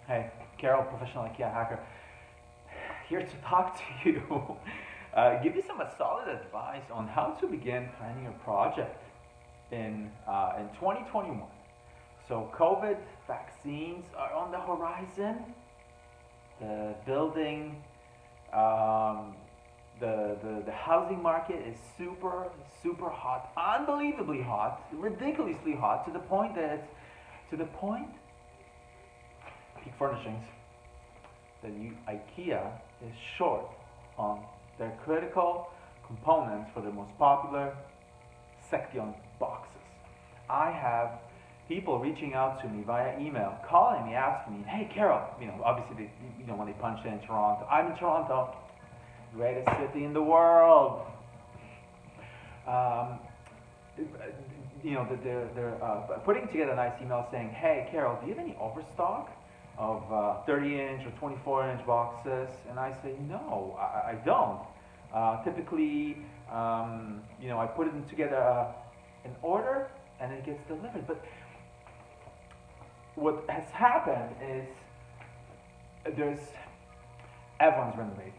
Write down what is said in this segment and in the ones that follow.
Hey, Carol, professional IKEA hacker, here to talk to you. Give you some solid advice on how to begin planning your project in 2021. So, COVID vaccines are on the horizon. The building, um, the housing market is super hot, unbelievably hot, ridiculously hot to the point Peak Furnishings that IKEA is short on their critical components for the most popular Section boxes. I have people reaching out to me via email, calling me, asking me, "Hey, Carol, obviously, when they punch in Toronto, I'm in Toronto, greatest city in the world. Um, they're putting together a nice email saying, "Hey, Carol, do you have any overstock of 30-inch or 24-inch boxes?" And I say, "No, I don't. Typically, I put it together an order and it gets delivered." But what has happened is everyone's renovating,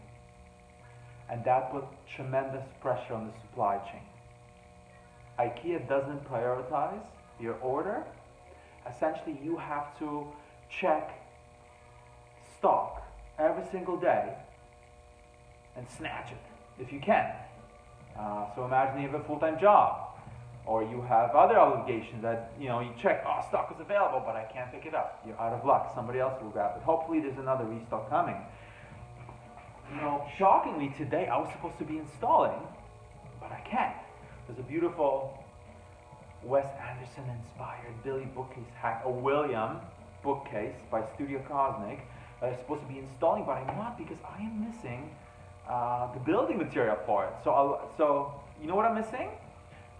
and that put tremendous pressure on the supply chain. IKEA doesn't prioritize your order. Essentially, you have to check stock every single day and snatch it if you can. So imagine you have a full-time job, or you have other obligations that you check. Oh, stock is available, but I can't pick it up. You're out of luck. Somebody else will grab it. Hopefully, there's another restock coming. Shockingly, today I was supposed to be installing, but I can't. There's a beautiful Wes Anderson inspired Billy bookcase hack, a William bookcase by Studio Cosmic that I'm supposed to be installing, but I'm not because I am missing the building material for it. So you know what I'm missing?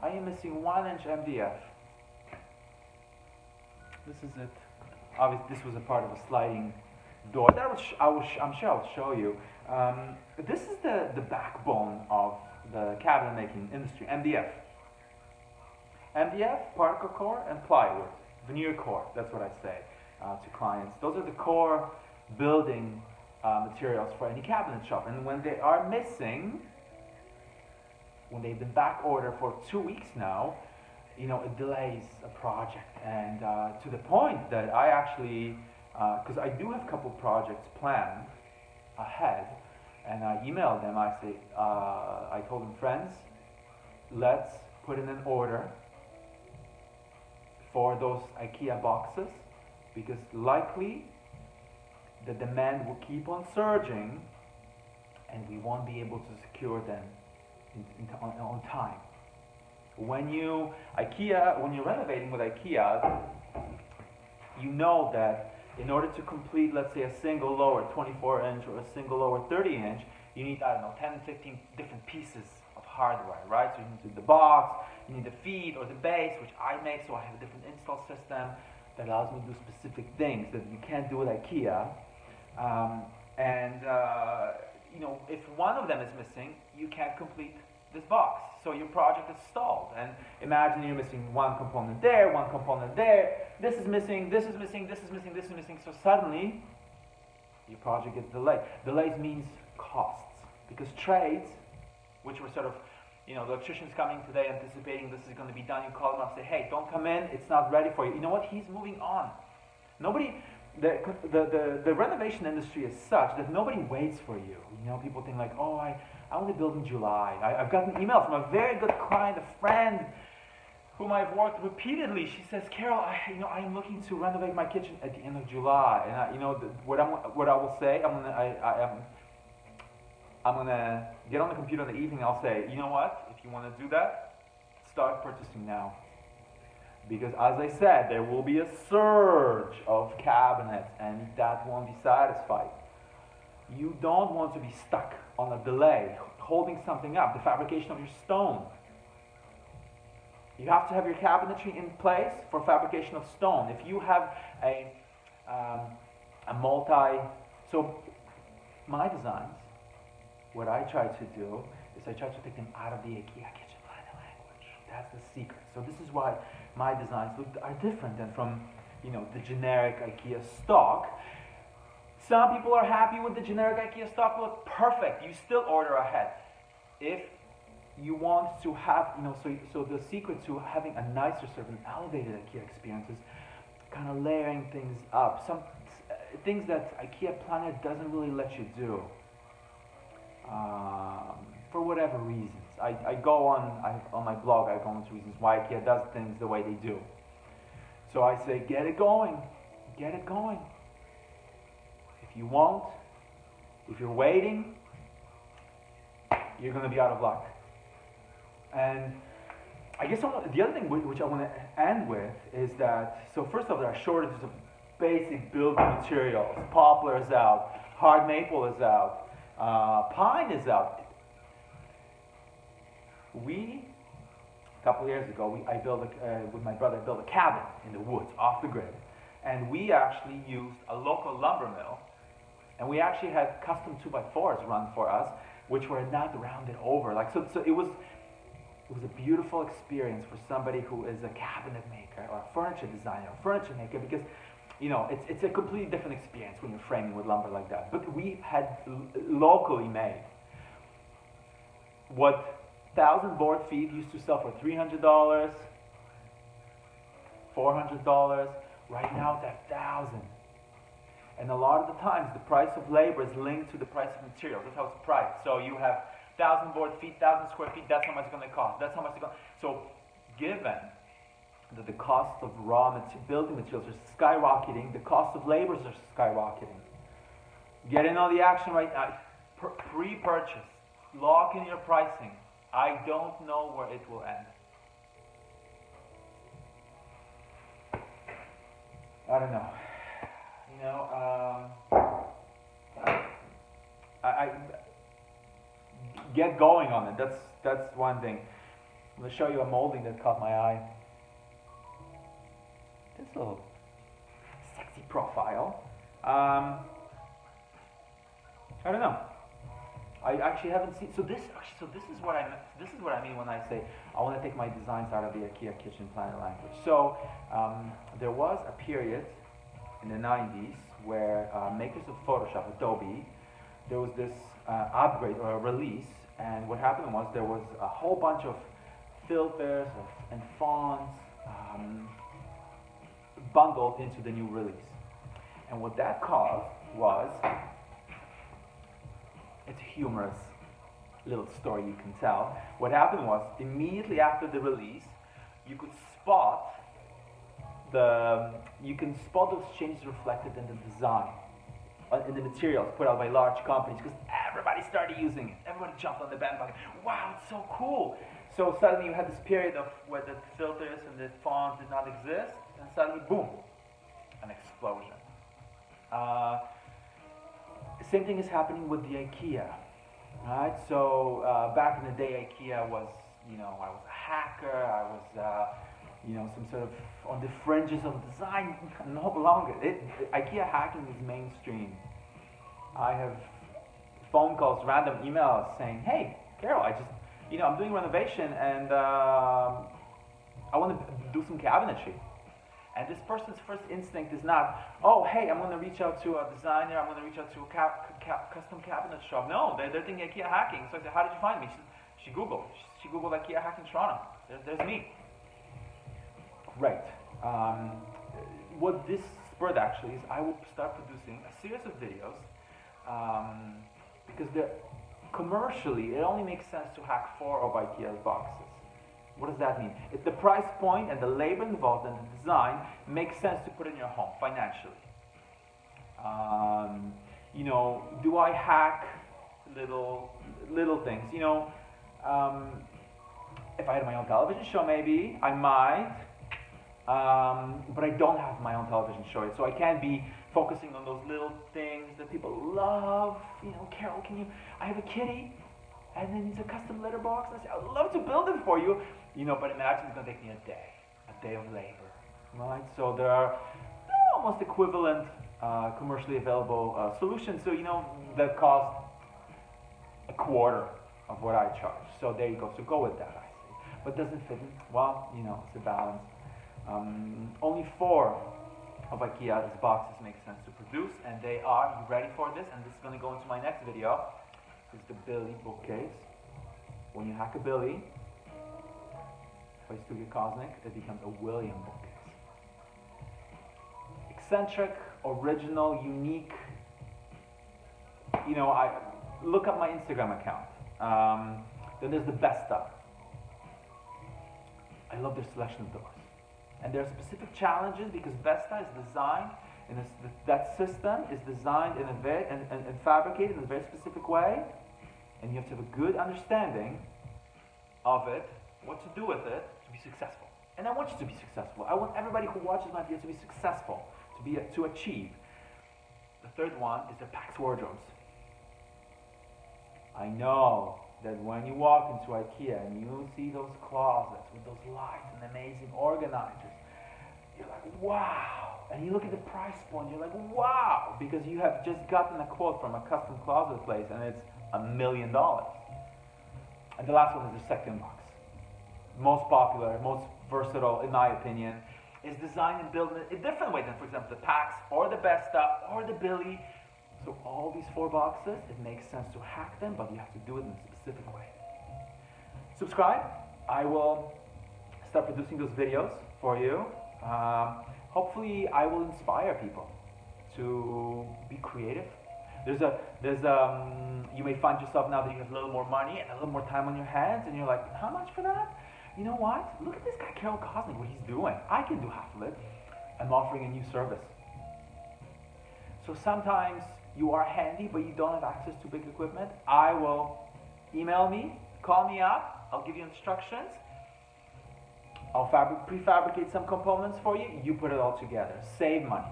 I am missing 1-inch MDF. This is it. Obviously, this was a part of a sliding door. I'm sure I'll show you. This is the backbone of the cabinet making industry, MDF. MDF, particle core, and plywood, veneer core. That's what I say to clients. Those are the core building materials for any cabinet shop. And when they are missing, when they've been back ordered for 2 weeks now, it delays a project. And to the point that I actually, because I do have a couple projects planned ahead, and I emailed them. I told them, "Friends, let's put in an order for those IKEA boxes, because likely the demand will keep on surging and we won't be able to secure them on time." When you're renovating with IKEA, you know that in order to complete, let's say, a single lower 24-inch or a single lower 30-inch, you need, 10, 15 different pieces of hardware, right? So you need the box, you need the feet or the base, which I make, so I have a different install system that allows me to do specific things that you can't do with IKEA. If one of them is missing, you can't complete this box. So your project is stalled. And imagine you're missing one component there, one component there. This is missing, this is missing, this is missing, this is missing. So suddenly, your project gets delayed. Delays means costs. Because trades, which were sort of, the electrician's coming today anticipating this is going to be done. You call them up and say, "Hey, don't come in. It's not ready for you." You know what? He's moving on. The renovation industry is such that nobody waits for you. People think like, "Oh, I want to build in July." I've got an email from a very good client, a friend, whom I've worked repeatedly. She says, "Carol, I am looking to renovate my kitchen at the end of July." And what I will say, I'm gonna get on the computer in the evening. I'll say, "You know what? If you want to do that, start purchasing now." Because as I said, there will be a surge of cabinets and that won't be satisfied. You don't want to be stuck on a delay, holding something up, the fabrication of your stone. You have to have your cabinetry in place for fabrication of stone. If you have so my designs, what I try to do is I try to take them out of the IKEA kitchen body language. That's the secret. So this is why my designs are different than from the generic IKEA stock. Some people are happy with the generic IKEA stock look. Perfect. You still order ahead. If you want to have, so the secret to having a nicer, sort of an elevated IKEA experience is kind of layering things up. Some things that IKEA Planet doesn't really let you do. For whatever reasons. I go on my blog, I go into reasons why IKEA does things the way they do. So I say, get it going. Get it going. If you won't, if you're waiting, you're going to be out of luck. And I guess the other thing which I want to end with is that, so first of all, there are shortages of basic building materials. Poplar is out, hard maple is out, pine is out. A couple of years ago, with my brother, I built a cabin in the woods, off the grid. And we actually used a local lumber mill. And we actually had custom 2x4s run for us, which were not rounded over. So it was a beautiful experience for somebody who is a cabinet maker or a furniture designer or furniture maker, because it's a completely different experience when you're framing with lumber like that. But we had locally made what 1,000 board feet used to sell for $300, $400. Right now it's at 1,000. And a lot of the times the price of labor is linked to the price of materials. That's how it's priced. So you have 1,000 board feet, 1,000 square feet, that's how much it's going to cost. That's how much it's going to cost. So given that the cost of building materials are skyrocketing, the cost of labor is skyrocketing. Get in on the action right now. Pre-purchase. Lock in your pricing. I don't know where it will end. I don't know. I get going on it. That's one thing. I'm going to show you a molding that caught my eye. This little sexy profile. I don't know. I actually haven't seen. So this is what I mean when I say I want to take my designs out of the IKEA Kitchen Planet language. So there was a period in the 90s where makers of Photoshop, Adobe, there was this upgrade or a release, and what happened was there was a whole bunch of filters and fonts bundled into the new release. And what that caused was, it's a humorous little story you can tell. What happened was, immediately after the release, you could spot those changes reflected in the design, in the materials put out by large companies, because everybody started using it. Everybody jumped on the bandwagon. Wow, it's so cool. So suddenly you had this period of where the filters and the fonts did not exist, and suddenly, boom, an explosion. Same thing is happening with the IKEA, right? So back in the day, IKEA was, I was a hacker, I was, some sort of on the fringes of design. No longer. IKEA hacking is mainstream. I have phone calls, random emails saying, "Hey, Carol, I'm doing renovation and I want to do some cabinetry." And this person's first instinct is not, "Oh, hey, I'm going to reach out to a designer, I'm going to reach out to a custom cabinet shop." No, they're thinking IKEA hacking. So I said, "How did you find me?" She Googled IKEA hacking Toronto. There's me. Great. What this spurred actually is I will start producing a series of videos because commercially it only makes sense to hack 4 of IKEA's boxes. What does that mean? If the price point and the labor involved in the design makes sense to put in your home financially. Do I hack little things? If I had my own television show, maybe I might. But I don't have my own television show yet, so I can't be focusing on those little things that people love. Carol, I have a kitty, and then it's a custom litter box. I say, I'd love to build it for you. But imagine it's going to take me a day of labor, right? So there are almost equivalent commercially available solutions, so that cost a quarter of what I charge. So there you go. So go with that, I say. But does it fit in? Well, it's a balance. Only 4 of IKEA's boxes make sense to produce. produce, and they are. You ready for this? And this is going to go into my next video. This is the Billy bookcase. When you hack a Billy, if I still get cosmic, it becomes a William bookcase. Eccentric, original, unique. You know, I look up my Instagram account. Then there's the best stuff. I love their selection of doors. And there are specific challenges because Vesta is designed, and that system is designed in and fabricated in a very specific way. And you have to have a good understanding of it, what to do with it to be successful. And I want you to be successful. I want everybody who watches my videos to be successful, to achieve. The third one is the PAX wardrobes. I know that when you walk into IKEA and you see those closets with those lights and amazing organizers, you're like, wow. And you look at the price point, you're like, wow, because you have just gotten a quote from a custom closet place and it's $1 million. And the last one is the Section box. Most popular, most versatile, in my opinion, is designed and built in a different way than, for example, the PAX or the Vesta or the Billy. So all these 4 boxes, it makes sense to hack them, but you have to do it in a specific way. Subscribe. I will start producing those videos for you. Hopefully, I will inspire people to be creative. You may find yourself now that you have a little more money and a little more time on your hands, and you're like, how much for that? You know what? Look at this guy, Carol Cosmic, what he's doing. I can do half of it. I'm offering a new service. So sometimes you are handy, but you don't have access to big equipment. I will email me, call me up. I'll give you instructions. I'll prefabricate some components for you. You put it all together. Save money.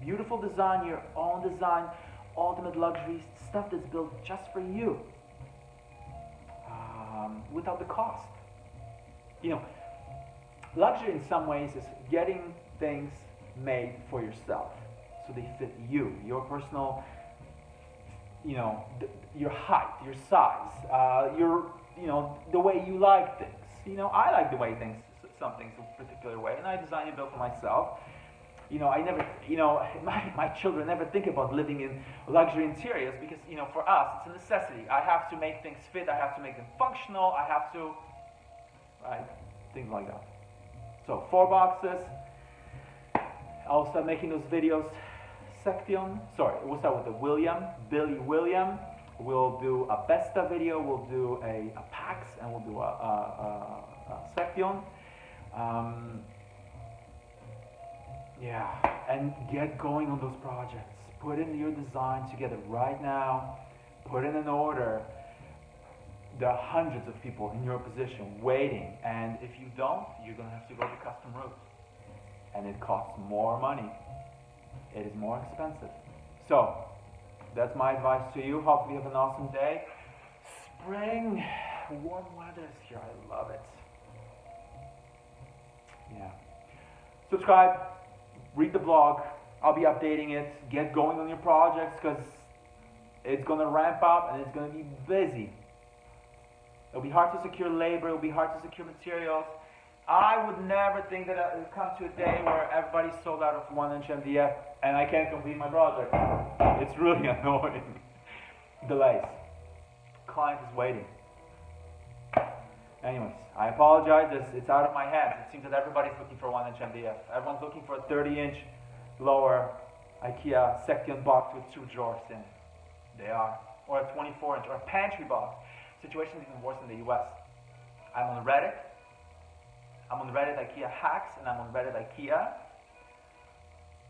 Beautiful design, your own design, ultimate luxury, stuff that's built just for you, without the cost. You know, luxury in some ways is getting things made for yourself, so they fit you, your personal, you know, your height, your size, the way you like things. You know, I like the way some things a particular way, and I design and build for myself. You know, I never, my children never think about living in luxury interiors because, for us, it's a necessity. I have to make things fit, I have to make them functional, I have to, right, things like that. So 4 boxes. I'll start making those videos. We'll start with the Billy William. We'll do a Vesta video, we'll do a PAX, and we'll do a Section. Yeah, and get going on those projects. Put in your design together right now. Put in an order. There are hundreds of people in your position waiting, and if you don't, you're going to have to go the custom route. And it costs more money. It is more expensive. So, that's my advice to you. Hopefully you have an awesome day. Spring, warm weather is here. I love it. Yeah. Subscribe. Read the blog. I'll be updating it. Get going on your projects because it's going to ramp up and it's going to be busy. It'll be hard to secure labor. It'll be hard to secure materials. I would never think that it would come to a day where everybody's sold out of 1-inch MDF and I can't complete my project. It's really annoying. Delays. Client is waiting. Anyways, I apologize. It's out of my hands. It seems that everybody's looking for 1-inch MDF. Everyone's looking for a 30-inch lower IKEA Section box with 2 drawers in. They are. Or a 24-inch or a pantry box. Situation is even worse in the US. I'm on Reddit. I'm on Reddit IKEA hacks and I'm on Reddit IKEA.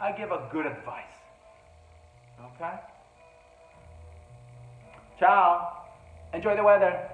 I give a good advice. Okay? Ciao. Enjoy the weather.